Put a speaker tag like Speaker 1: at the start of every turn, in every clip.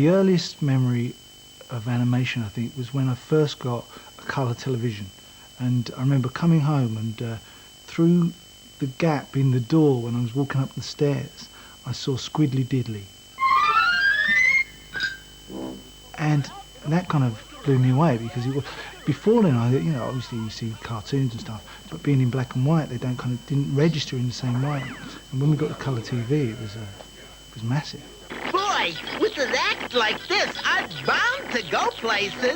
Speaker 1: The earliest memory of animation, I think, was when I first got a colour television. And I remember coming home and through the gap in the door when I was walking up the stairs, I saw Squiddly Diddly. And that kind of blew me away because it was, before then, obviously you see cartoons and stuff, but being in black and white, they didn't register in the same way. And when we got the colour TV, it was massive.
Speaker 2: Boy, with an act like this, I'm bound to go places.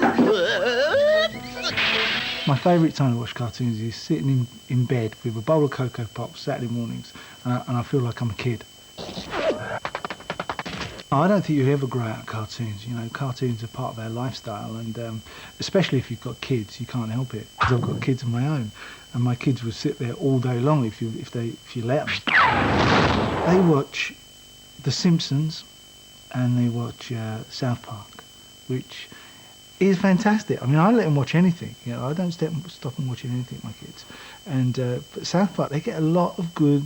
Speaker 1: My favourite time to watch cartoons is sitting in bed with a bowl of Cocoa Pops Saturday mornings, and I feel like I'm a kid. I don't think you ever grow out of cartoons. Cartoons are part of our lifestyle, and especially if you've got kids, you can't help it. Because I've got kids of my own, and my kids will sit there all day long if you let them. They watch The Simpsons, and they watch South Park, which is fantastic. I mean, I let them watch anything. I don't stop them watching anything, my kids. And but South Park, they get a lot of good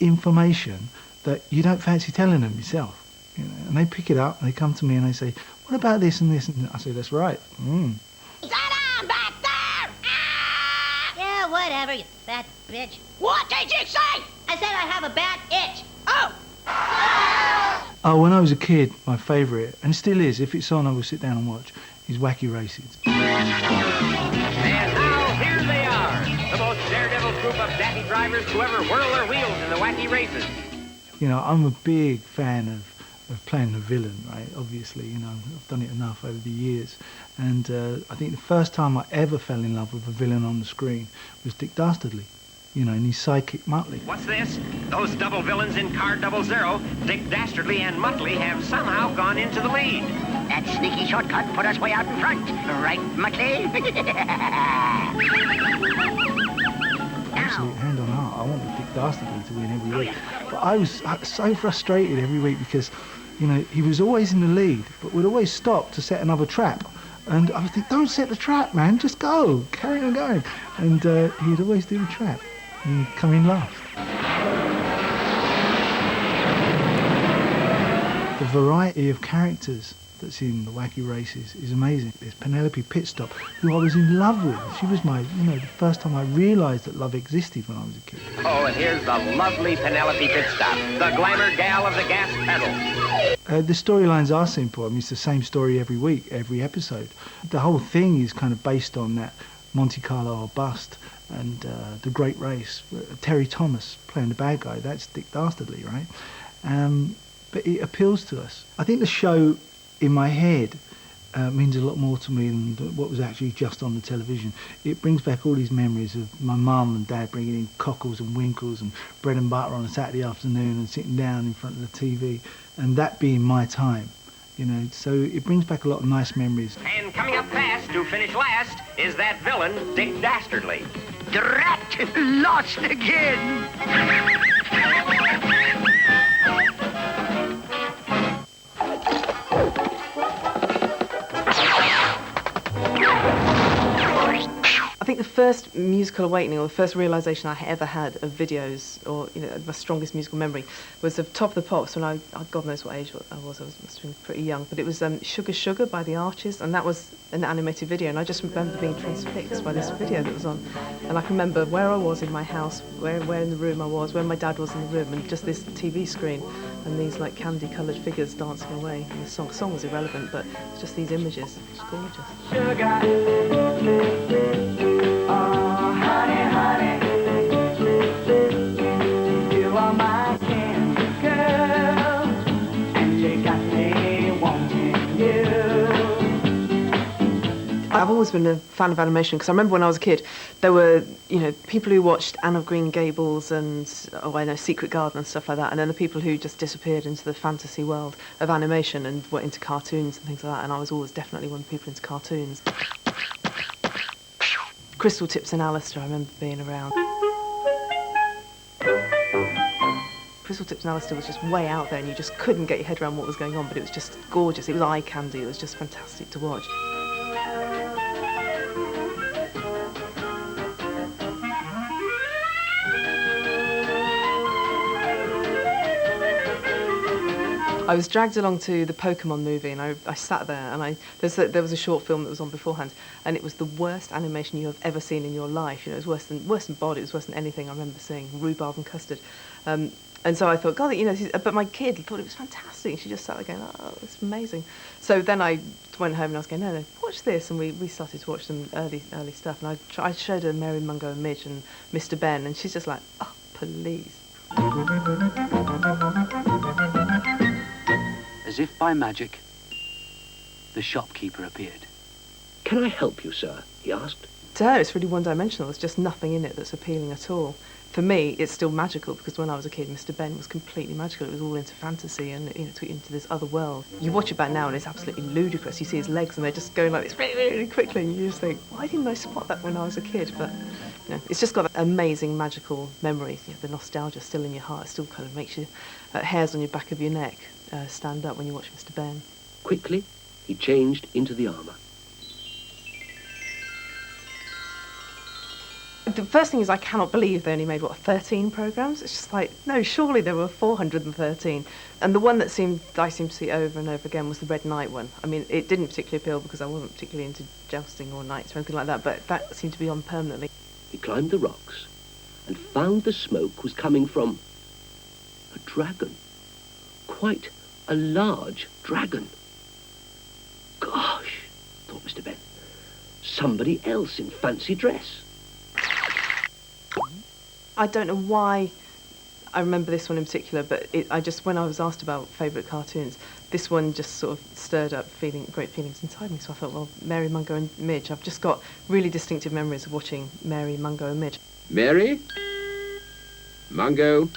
Speaker 1: information that you don't fancy telling them yourself. And they pick it up and they come to me and they say, "What about this and this?" And I say, "That's right."
Speaker 3: Shut up back there! Ah!
Speaker 4: Yeah, whatever, you fat bitch.
Speaker 3: What did you say?
Speaker 4: I said I have a bad itch.
Speaker 3: Oh!
Speaker 1: Oh, when I was a kid, my favourite, and still is, if it's on, I will sit down and watch, is Wacky Races.
Speaker 5: And now, here they are, the most daredevil group of daddy drivers to ever whirl their wheels in the Wacky Races.
Speaker 1: I'm a big fan of playing the villain, right? Obviously, I've done it enough over the years. And I think the first time I ever fell in love with a villain on the screen was Dick Dastardly, and his sidekick Muttley.
Speaker 5: What's this? Those double villains in Car 00, Dick Dastardly and Muttley, have somehow gone into the lead.
Speaker 3: That sneaky shortcut put us way out in front. Right, Muttley?
Speaker 1: Absolute hand on heart, I wanted Dick Dastardly to win every week. But I was so frustrated every week because, he was always in the lead, but would always stop to set another trap. And I would think, don't set the trap, man, just go, carry on going. And he'd always do the trap and come in last. The variety of characters that's in the Wacky Races is amazing. There's Penelope Pitstop, who I was in love with. She was my, the first time I realised that love existed when I was a kid.
Speaker 5: Oh, and here's the lovely Penelope Pitstop, the glamour gal of the gas pedal.
Speaker 1: The storylines are simple. I mean, it's the same story every week, every episode. The whole thing is kind of based on that Monte Carlo or bust and the Great Race. Terry Thomas playing the bad guy, that's Dick Dastardly, right? But it appeals to us. I think the show in my head means a lot more to me than what was actually just on the television. It brings back all these memories of my mum and dad bringing in cockles and winkles and bread and butter on a Saturday afternoon and sitting down in front of the TV, and that being my time, so it brings back a lot of nice memories.
Speaker 5: And coming up fast to finish last is that villain, Dick Dastardly.
Speaker 3: Drat! Lost again!
Speaker 6: I think the first musical awakening, or the first realisation I ever had of videos, or my strongest musical memory, was of Top of the Pops when I God knows what age I was must have been pretty young, but it was Sugar Sugar by the Arches, and that was an animated video, and I just remember being transfixed by this video that was on, and I can remember where I was in my house, where in the room I was, where my dad was in the room, and just this TV screen, and these like candy-coloured figures dancing away, and the song was irrelevant, but it's just these images, it's gorgeous.
Speaker 7: Sugar. Oh, honey, honey, you are my candy girl, and you got me wanting you.
Speaker 6: I've always been a fan of animation because I remember when I was a kid, there were, people who watched Anne of Green Gables and, Secret Garden and stuff like that, and then the people who just disappeared into the fantasy world of animation and were into cartoons and things like that, and I was always definitely one of the people into cartoons. Crystal Tips and Alistair, I remember being around. Crystal Tips and Alistair was just way out there and you just couldn't get your head around what was going on, but it was just gorgeous. It was eye candy. It was just fantastic to watch. I was dragged along to the Pokemon movie, and I sat there, and there was a short film that was on beforehand, and it was the worst animation you have ever seen in your life. You know, it was worse than Bod. It was worse than anything I remember seeing. Rhubarb and custard. And so I thought, God, you know, but my kid thought it was fantastic. She just sat there going, oh, it's amazing. So then I went home and I was going, no, watch this. And we started to watch some early stuff. And I showed her Mary, Mungo and Midge and Mr. Ben, and she's just like, oh, please.
Speaker 8: As if by magic, the shopkeeper appeared.
Speaker 9: "Can I help you, sir?" he asked.
Speaker 6: To her, it's really one-dimensional. There's just nothing in it that's appealing at all. For me, it's still magical, because when I was a kid, Mr. Ben was completely magical. It was all into fantasy and, you know, took you into this other world. You watch it back now and it's absolutely ludicrous. You see his legs and they're just going like this really, really quickly, and you just think, why didn't I spot that when I was a kid? But, you know, it's just got an amazing magical memory. You know, the nostalgia still in your heart. It still kind of makes your hairs on your back of your neck stand up when you watch Mr. Ben.
Speaker 9: Quickly, he changed into the armour.
Speaker 6: The first thing is, I cannot believe they only made, 13 programmes? It's just like, no, surely there were 413. And the one that I seemed to see over and over again was the Red Knight one. I mean, it didn't particularly appeal because I wasn't particularly into jousting or knights or anything like that, but that seemed to be on permanently.
Speaker 9: He climbed the rocks and found the smoke was coming from a dragon. Quite a large dragon. Gosh, thought Mr. Ben. Somebody else in fancy dress.
Speaker 6: I don't know why I remember this one in particular, but when I was asked about favourite cartoons, this one just sort of stirred up great feelings inside me. So I thought, well, Mary, Mungo and Midge. I've just got really distinctive memories of watching Mary, Mungo and Midge.
Speaker 10: Mary, Mungo,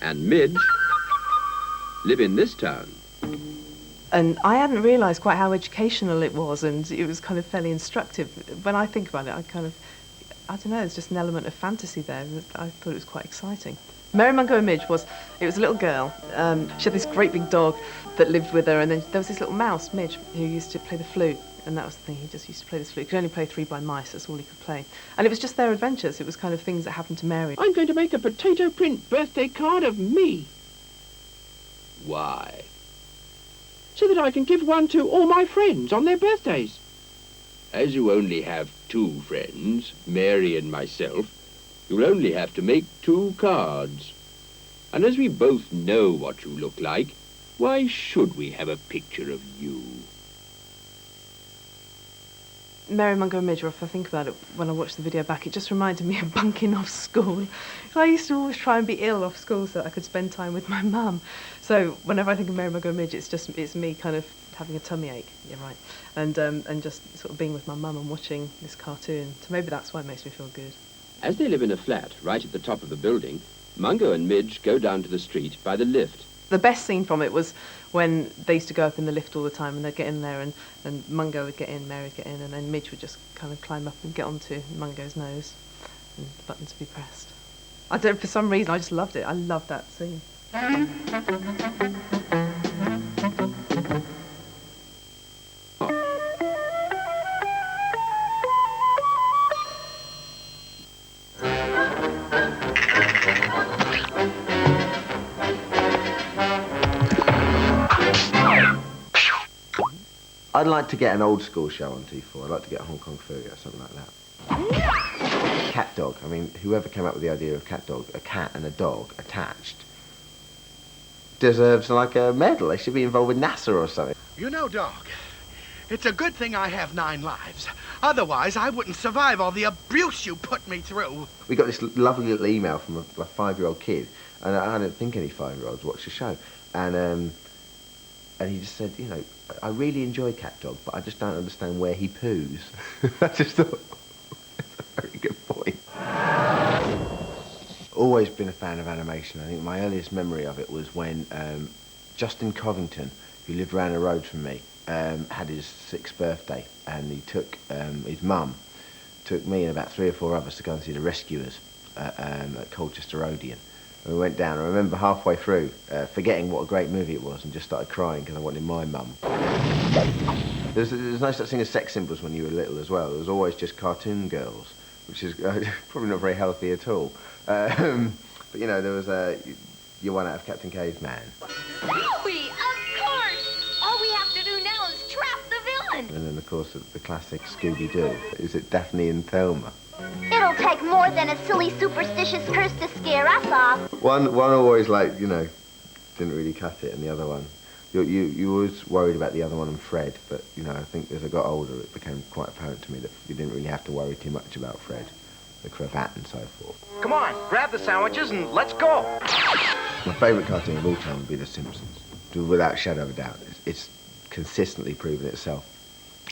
Speaker 10: and Midge live in this town.
Speaker 6: And I hadn't realised quite how educational it was, and it was kind of fairly instructive. When I think about it, I don't know, there's just an element of fantasy there. I thought it was quite exciting. Mary, Mungo and Midge it was a little girl. She had this great big dog that lived with her, and then there was this little mouse, Midge, who used to play the flute. And that was the thing, he just used to play this flute. He could only play 3 blind mice, that's all he could play. And it was just their adventures. It was kind of things that happened to Mary.
Speaker 10: I'm going to make a potato print birthday card of me. Why? So that I can give one to all my friends on their birthdays. As you only have 2 friends, Mary and myself, you'll only have to make 2 cards. And as we both know what you look like, why should we have a picture of you?
Speaker 6: Mary, Mungo and Midge, if I think about it, when I watched the video back, it just reminded me of bunking off school. I used to always try and be ill off school so that I could spend time with my mum. So whenever I think of Mary, Mungo and Midge, it's me kind of having a tummy ache, yeah, right, and just sort of being with my mum and watching this cartoon. So maybe that's why it makes me feel good.
Speaker 10: As they live in a flat right at the top of the building, Mungo and Midge go down to the street by the lift.
Speaker 6: The best scene from it was when they used to go up in the lift all the time, and they'd get in there, and Mungo would get in, Mary would get in, and then Midge would just kind of climb up and get onto Mungo's nose, and the buttons would be pressed. I don't, for some reason, I just loved it. I loved that scene.
Speaker 11: I'd like to get an old school show on T4. I'd like to get Hong Kong Phooey or something like that. Cat dog. I mean, whoever came up with the idea of cat dog, a cat and a dog attached, deserves like a medal. They should be involved with NASA or something.
Speaker 2: You know, dog, it's a good thing I have 9 lives. Otherwise, I wouldn't survive all the abuse you put me through.
Speaker 11: We got this lovely little email from a 5-year-old kid, and I don't think any 5-year-olds watch the show. And he just said, you know, I really enjoy Cat Dog, but I just don't understand where he poos. I just thought, that's a very good point. Always been a fan of animation. I think my earliest memory of it was when Justin Covington, who lived round the road from me, had his 6th birthday, and he took his mum, took me and about 3 or 4 others to go and see The Rescuers at Colchester Odeon. And we went down. I remember halfway through forgetting what a great movie it was and just started crying because I wanted my mum. There's no such thing as sex symbols when you were little as well. There was always just cartoon girls, which is probably not very healthy at all. But you know, there was You want out of Captain Caveman.
Speaker 4: Zoe, of course! All we have to do now is trap the villain.
Speaker 11: And then, of course, the classic Scooby-Doo. Is it Daphne and Thelma?
Speaker 12: It'll take more than a silly superstitious curse to scare us off.
Speaker 11: One always, like, you know, didn't really cut it, and the other one... You always worried about the other one and Fred, but, you know, I think as I got older, it became quite apparent to me that you didn't really have to worry too much about Fred, the cravat and so forth.
Speaker 5: Come on, grab the sandwiches and let's go.
Speaker 11: My favourite cartoon of all time would be The Simpsons, without a shadow of a doubt. It's consistently proven itself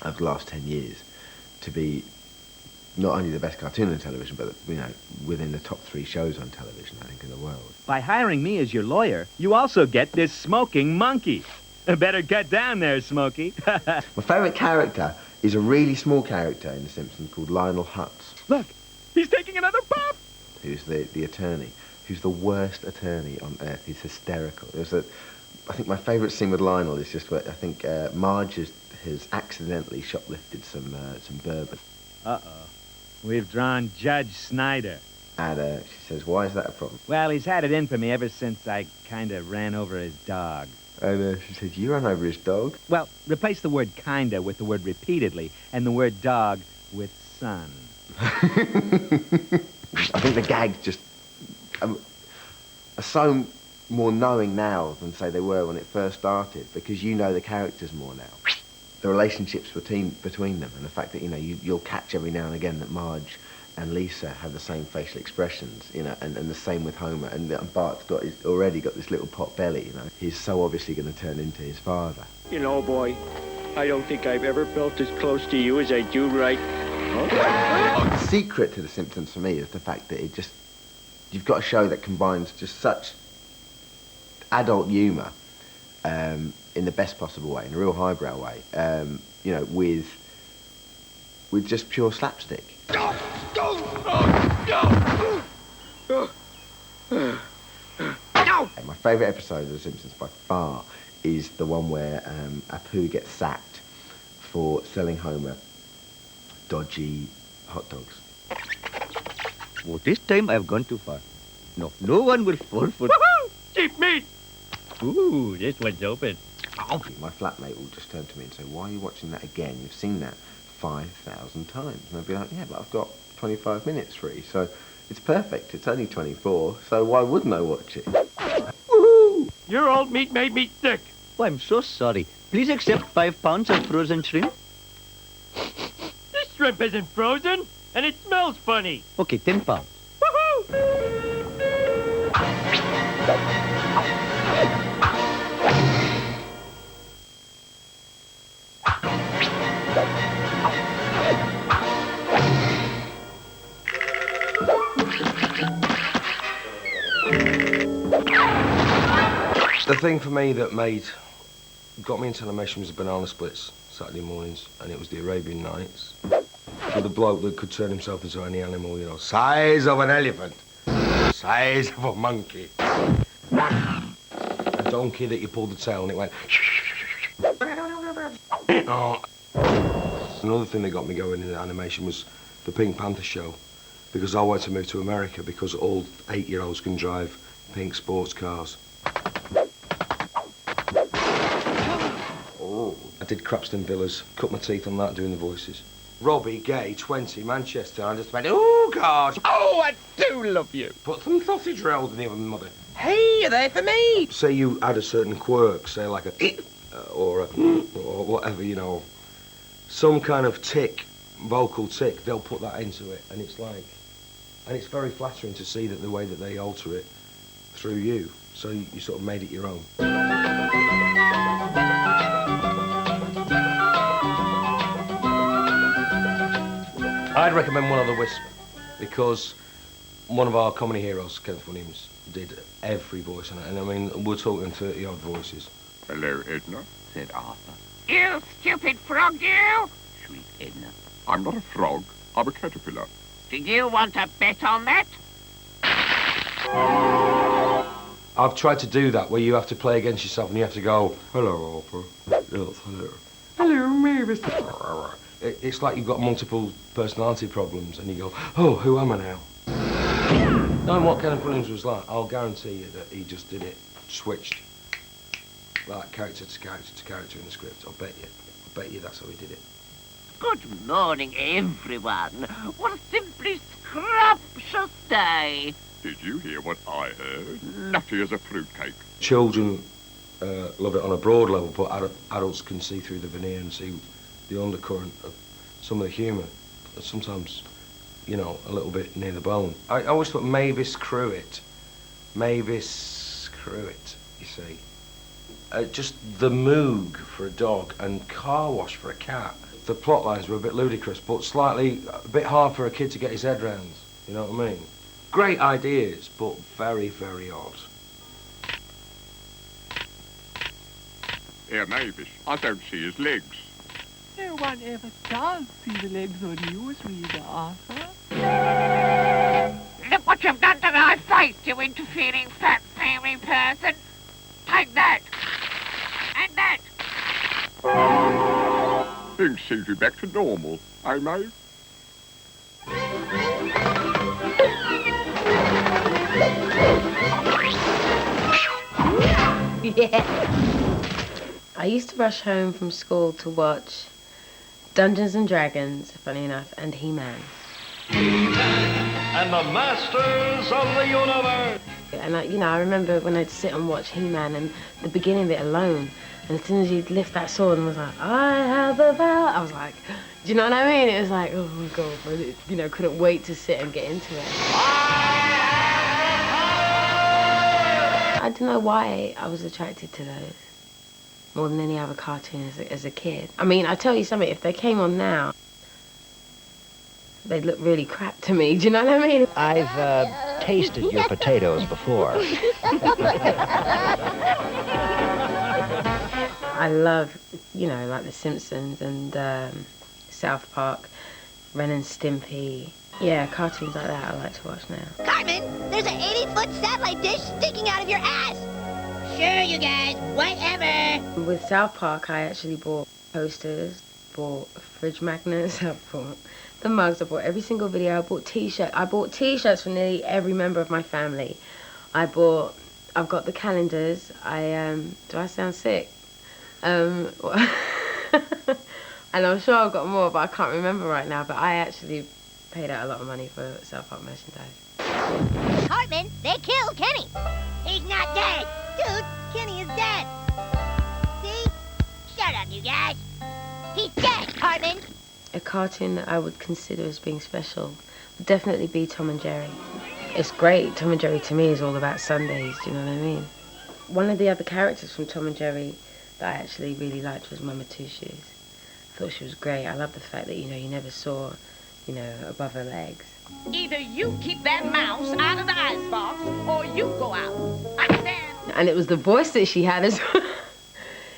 Speaker 11: over the last 10 years to be not only the best cartoon on television, but, you know, within the top 3 shows on television, I think, in the world.
Speaker 13: By hiring me as your lawyer, you also get this smoking monkey. Better cut down there, Smokey.
Speaker 11: My favourite character is a really small character in The Simpsons called Lionel Hutz.
Speaker 13: Look, he's taking another puff.
Speaker 11: Who's the attorney, who's the worst attorney on earth. He's hysterical. I think my favourite scene with Lionel is just where I think Marge has accidentally shoplifted some bourbon.
Speaker 13: Uh-oh. We've drawn Judge Snyder.
Speaker 11: And she says, why is that a problem?
Speaker 13: Well, he's had it in for me ever since I kind of ran over his dog.
Speaker 11: And she says, you ran over his dog?
Speaker 13: Well, replace the word kinda with the word repeatedly and the word dog with son.
Speaker 11: I think the gags just are so more knowing now than, say, they were when it first started, because you know the characters more now. The relationships between them, and the fact that, you know, you'll catch every now and again that Marge and Lisa have the same facial expressions, you know, and the same with Homer, and Bart's already got this little pot belly, you know. He's so obviously going to turn into his father.
Speaker 14: You know, boy, I don't think I've ever felt as close to you as I do right.
Speaker 11: The secret to The Simpsons for me is the fact that you've got a show that combines just such adult humour in the best possible way, in a real highbrow way, you know, with just pure slapstick. My favourite episode of The Simpsons by far is the one where Apu gets sacked for selling Homer dodgy hot dogs.
Speaker 15: Oh, this time I've gone too far. No one will fall for...
Speaker 14: Woohoo! Cheap meat!
Speaker 15: Ooh, this one's open.
Speaker 11: My flatmate will just turn to me and say, why are you watching that again? You've seen that 5,000 times. And I'll be like, yeah, but I've got 25 minutes free, so it's perfect. It's only 24, so why wouldn't I watch it?
Speaker 14: Woohoo! Your old meat made me sick.
Speaker 15: Oh, I'm so sorry. Please accept 5 pounds of frozen shrimp.
Speaker 14: This shrimp isn't frozen, and it smells funny.
Speaker 15: Okay, 10 pounds.
Speaker 14: Woohoo!
Speaker 16: The thing for me that got me into animation was the Banana Splits Saturday mornings, and it was the Arabian Nights with a bloke that could turn himself into any animal, you know, size of an elephant, size of a monkey, a donkey that you pulled the tail and it went. Oh. Another thing that got me going in animation was the Pink Panther show, because I wanted to move to America because all 8-year-olds can drive pink sports cars. I did Crapston Villas, cut my teeth on that doing the voices. Robbie Gay, 20, Manchester. I just went, oh, God.
Speaker 14: Oh, I do love you.
Speaker 16: Put some sausage rolled in the oven, mother.
Speaker 5: Hey, are they for me?
Speaker 16: Say you add a certain quirk, say like a or whatever, you know, some kind of tick, vocal tick, they'll put that into it, and it's very flattering to see that the way that they alter it through you, so you sort of made it your own. I'd recommend One of the Wisp, because one of our comedy heroes, Kenneth Williams, did every voice on it, and I mean, we're talking 30-odd voices.
Speaker 17: Hello, Edna, said Arthur.
Speaker 3: You stupid frog, you!
Speaker 17: Shrieked Edna. I'm not a frog, I'm a caterpillar.
Speaker 3: Do you want to bet on that?
Speaker 16: I've tried to do that, where you have to play against yourself and you have to go, hello, Arthur. Yes, hello.
Speaker 17: Hello, Mavis.
Speaker 16: It's like you've got multiple personality problems, and you go, oh, who am I now? Knowing what Kenneth Williams was like, I'll guarantee you that he just did it, switched, like character to character to character in the script. I bet you that's how he did it.
Speaker 3: Good morning, everyone. What a simply scrumptious day.
Speaker 17: Did you hear what I heard? Nutty as a fruitcake.
Speaker 16: Children love it on a broad level, but adults can see through the veneer and see the undercurrent of some of the humour. Sometimes, you know, a little bit near the bone. I always thought Mavis Cruitt, you see. Just the Moog for a dog and Car Wash for a cat. The plot lines were a bit ludicrous, but slightly a bit hard for a kid to get his head round, you know what I mean? Great ideas, but very, very odd.
Speaker 17: Here, Mavis, I don't see his legs.
Speaker 7: No one ever does see the legs on newsreader, Arthur.
Speaker 3: Look what you've done to my face, you interfering fat fairy person. Take that. And that.
Speaker 17: Things seem to be back to normal, eh, Maeve?
Speaker 18: Yeah. I used to rush home from school to watch Dungeons and Dragons, funny enough, and He-Man.
Speaker 19: And the Masters of the Universe.
Speaker 18: And I remember when I'd sit and watch He-Man and the beginning of it alone, and as soon as he'd lift that sword and was like, I have the power, I was like, do you know what I mean? It was like, oh my God, but couldn't wait to sit and get into it. I don't know why I was attracted to those more than any other cartoon as a kid. I mean, I tell you something, if they came on now, they'd look really crap to me, do you know what I mean?
Speaker 20: I've tasted your potatoes before.
Speaker 18: I love, like The Simpsons and South Park, Ren and Stimpy. Yeah, cartoons like that I like to watch now.
Speaker 12: Cartman, there's an 80-foot satellite dish sticking out of your ass. Sure, you guys, whatever.
Speaker 18: With South Park, I actually bought posters, bought fridge magnets, I bought the mugs, I bought every single video, I bought T-shirts. I bought T-shirts for nearly every member of my family. I've got the calendars. Do I sound sick? And I'm sure I've got more, but I can't remember right now. But I actually paid out a lot of money for South Park merchandise.
Speaker 12: Cartman, they killed Kenny. He's not dead. Dude, Kenny is dead. See? Shut up, you guys. He's dead, Cartman.
Speaker 18: A cartoon that I would consider as being special would definitely be Tom and Jerry. It's great. Tom and Jerry to me is all about Sundays, do you know what I mean? One of the other characters from Tom and Jerry that I actually really liked was Mama Two Shoes. I thought she was great. I love the fact that, you never saw, above her legs.
Speaker 4: Either you keep that mouse out of the icebox, or you go out. Understand?
Speaker 18: And it was the voice that she had as well.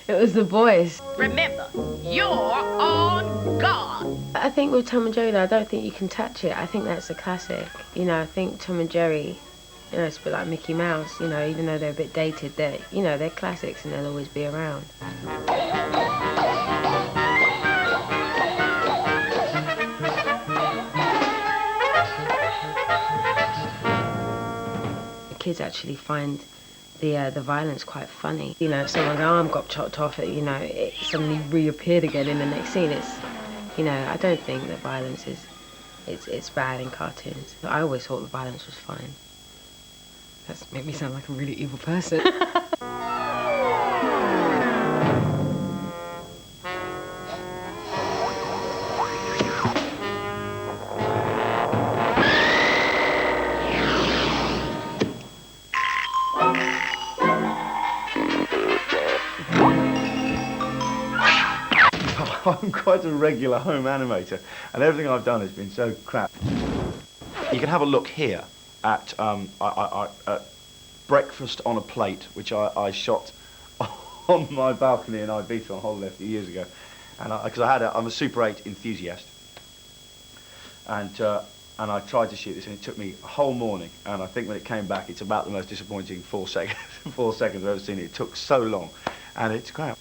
Speaker 18: It was the voice.
Speaker 4: Remember, you're on guard.
Speaker 18: I think with Tom and Jerry, though, I don't think you can touch it. I think that's a classic. I think Tom and Jerry, it's a bit like Mickey Mouse, even though they're a bit dated, they're classics and they'll always be around. The kids actually find the violence quite funny. Someone's arm got chopped off, it suddenly reappeared again in the next scene. I don't think that violence it's bad in cartoons. I always thought the violence was fine. That's made me sound like a really evil person.
Speaker 21: I'm quite a regular home animator, and everything I've done has been so crap. You can have a look here at Breakfast on a Plate, which I shot on my balcony in Ibiza on holiday a few years ago, and I'm a Super 8 enthusiast, and I tried to shoot this, and it took me a whole morning, and I think when it came back, it's about the most disappointing 4 seconds I've ever seen. It took so long, and it's crap.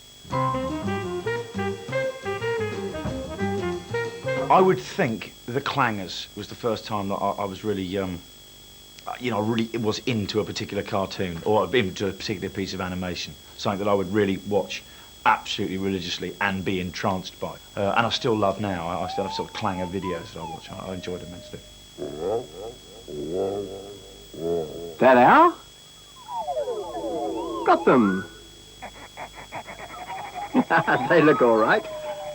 Speaker 21: I would think The Clangers was the first time that I was really you know, really was into a particular cartoon or into a particular piece of animation, something that I would really watch absolutely religiously and be entranced by. And I still love now. I still have sort of clanger videos that I watch. I enjoy it immensely.
Speaker 1: That owl? Got them. They look all right.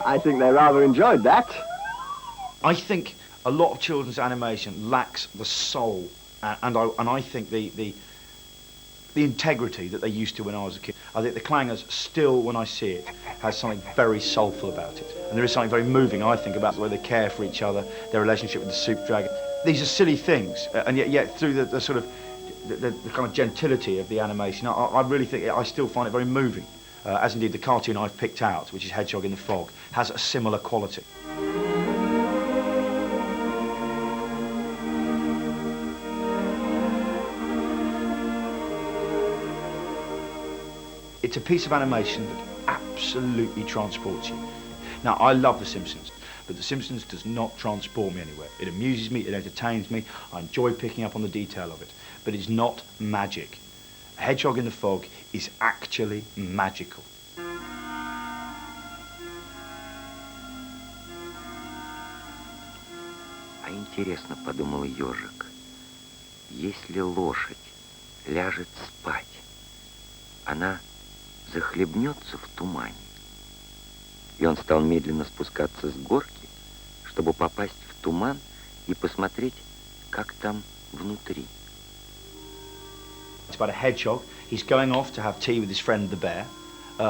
Speaker 1: I think they rather enjoyed that.
Speaker 21: I think a lot of children's animation lacks the soul, and I think the integrity that they used to when I was a kid. I think the Clangers still, when I see it, has something very soulful about it. And there is something very moving, I think, about the way they care for each other, their relationship with the soup dragon. These are silly things, and yet through the sort of the kind of gentility of the animation, I really think, I still find it very moving. As indeed the cartoon I've picked out, which is Hedgehog in the Fog, has a similar quality. It's a piece of animation that absolutely transports you. Now, I love The Simpsons, but The Simpsons does not transport me anywhere. It amuses me, it entertains me, I enjoy picking up on the detail of it, but it's not magic. Hedgehog in the Fog is actually magical.
Speaker 22: А интересно, подумал ежик, если лошадь ляжет спать, она захлебнется в тумане. И он стал медленно спускаться с горки, чтобы попасть в туман и посмотреть, как там внутри.
Speaker 21: It's about a hedgehog. He's going off to have tea with his friend the bear.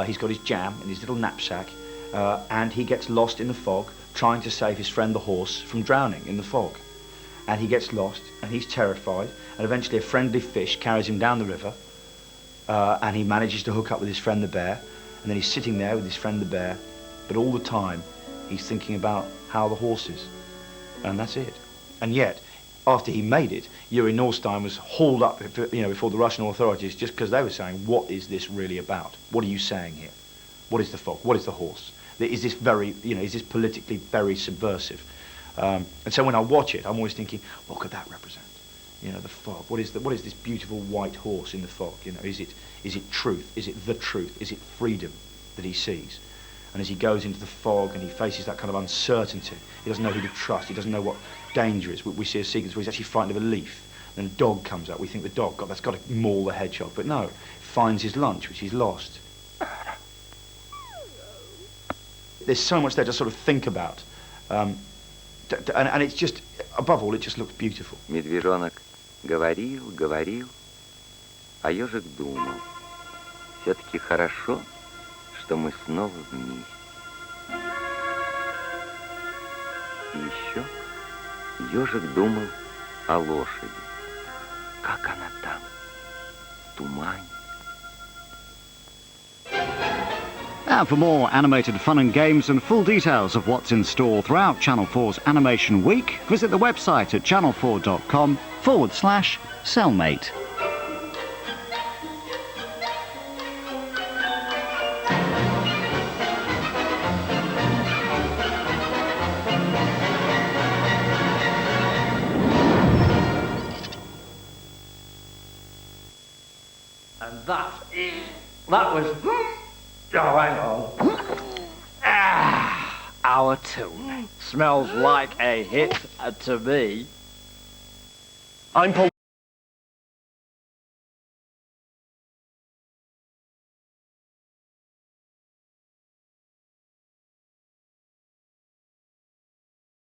Speaker 21: He's got his jam in his little knapsack, and he gets lost in the fog trying to save his friend the horse from drowning in the fog. And he gets lost, and he's terrified, and eventually a friendly fish carries him down the river, and he manages to hook up with his friend the bear, and then he's sitting there with his friend the bear, but all the time he's thinking about how the horse is, and that's it. And yet, after he made it, Yuri Norstein was hauled up, before the Russian authorities just because they were saying, what is this really about? What are you saying here? What is the fog? What is the horse? Is this is this politically very subversive? And so when I watch it, I'm always thinking, what could that represent? The fog. What is this beautiful white horse in the fog? Is it truth? Is it the truth? Is it freedom that he sees? And as he goes into the fog and he faces that kind of uncertainty, he doesn't know who to trust, he doesn't know what danger is. We see a sequence where he's actually frightened of a leaf, then a dog comes up, we think the dog, that's got to maul the hedgehog, but no, finds his lunch, which he's lost. There's so much there to sort of think about, and it's just, above all, it just looks beautiful.
Speaker 22: Медвежонок говорил, а ежик думал, все-таки хорошо, что мы снова вместе. И еще ежик думал о лошади. Как она там, в тумане.
Speaker 23: And for more animated fun and games and full details of what's in store throughout Channel 4's Animation Week, visit the website at channel4.com/cellmate.
Speaker 14: And that was... Oh, hang on. Our tune. Smells like a hit to me. I'm Paul